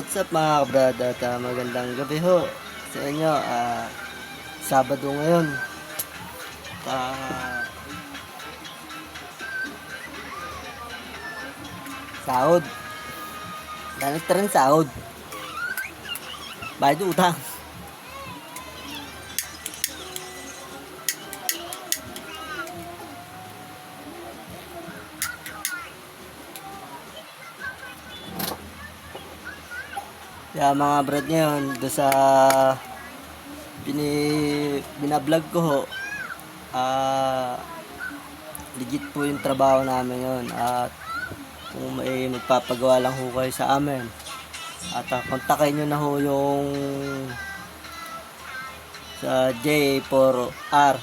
what's up mga kabrad at magandang gabi ho sa inyo. Sabado ngayon. Sahod. Danas rin sahod. Bayad utang. Kaya mga brad ngayon, doon sa binablog ko ho, legit po yung trabaho namin yun. At kung may magpapagawa lang ho kayo sa amin, at kontakin nyo na ho yung sa J4R.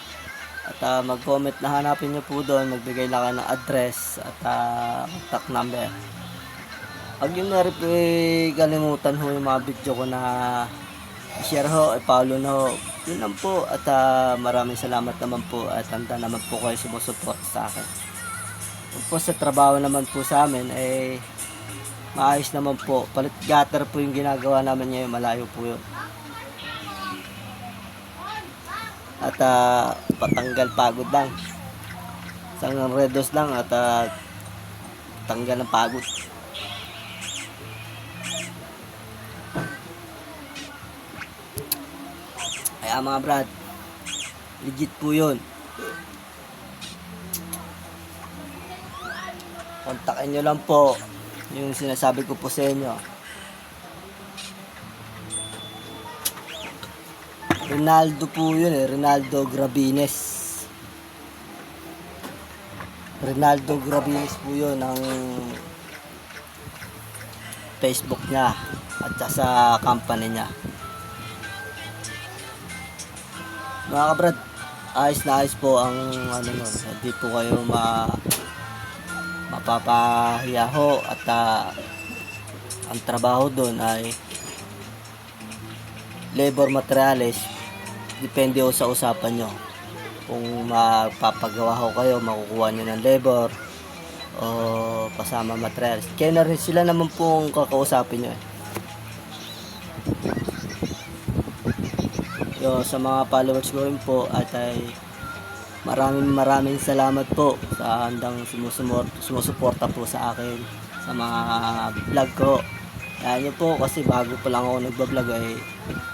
At mag-comment na hanapin nyo po doon, magbigay lang kayo ng address at contact number. Pag yung kalimutan ho yung mga video ko na i-share ho, i-follow na ho. Yun lang po at maraming salamat naman po at handa naman po kayo sumusupport sa akin. Kung po sa trabaho naman po sa amin ay maayos naman po. Palit gutter po yung ginagawa namin ngayon, malayo po yun. At patanggal pagod lang. Isang redos lang at tanggal ng pagod. Kaya mga brad, legit po yun. Kontakin nyo lang po yung sinasabi ko po sa inyo. Ronaldo po yun Ronaldo Gravines. Ronaldo Gravines po yun ang Facebook niya at sa company niya. Mga kabrad, ayos na ayos po ang nun. Hindi po kayo mapapahiya ho at ang trabaho doon ay labor materials. Depende ho sa usapan nyo. Kung mapapagawa ho kayo, makukuha nyo ng labor o kasama materials. Kaya na rin sila naman pong kakausapin nyo sa mga followers ko rin po at ay maraming salamat po sa handang sumusuporta po sa akin sa mga vlog ko. Kaya nyo po kasi bago pa lang ako nagbablog ay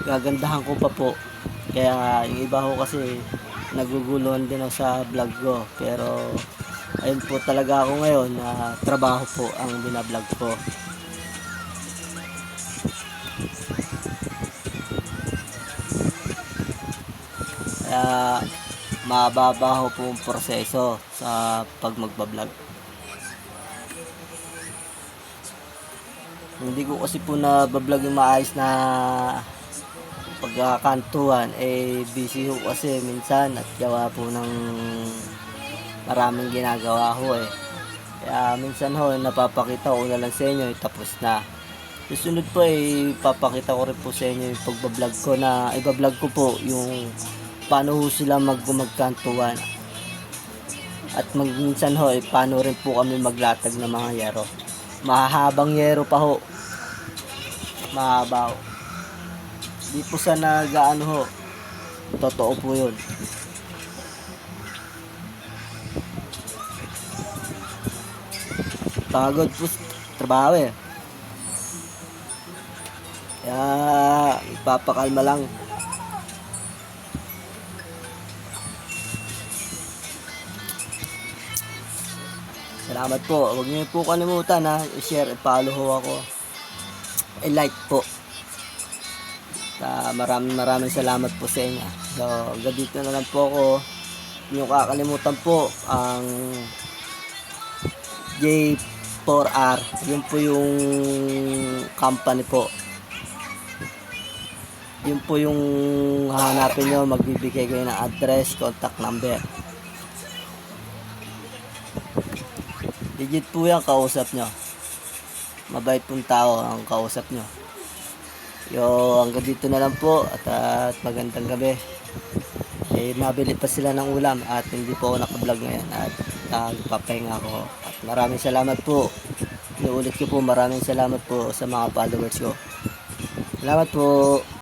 gagandahan ko pa po. Kaya yung iba ko kasi naguguluhan din ako sa vlog ko. Pero ayun po talaga ako ngayon na trabaho po ang binablog ko. Kaya mababaho po ang proseso sa pag magbablog. Hindi ko kasi po na bablog yung maayos na pagkakantuhan busy ho kasi minsan at gawa po ng maraming ginagawa ho kaya minsan ho napapakita ko na lang sa inyo tapos na. Susunod po papakita ko rin po sa inyo yung pagbablog ko na ibablog ko po yung paano ho sila magkantuhan at minsan ho paano rin po kami maglatag ng mga yero. Mahahabang yero pa ho, mahaba ho. Di po sa nagaano ho, totoo po yun. Pagod po trabaho kaya ipapakalma lang. Salamat po. Huwag niyo po kalimutan i-share, i-follow ho ako. I-like po. Maraming salamat po sa inyo. So, hanggang dito na lang po ako. Huwag niyo kakalimutan po ang J4R. Yun po yung company po. Yun po yung hahanapin nyo. Magbibigay kayo ng address, contact number. Legit po yan, kausap nyo. Mabait pong tao ang kausap nyo. Hanggang dito na lang po at magandang gabi. Nabili pa sila ng ulam at hindi po ako nakablog ngayon at nagpapahinga ako. At maraming salamat po. Inuulit ko po, maraming salamat po sa mga followers ko. Salamat po.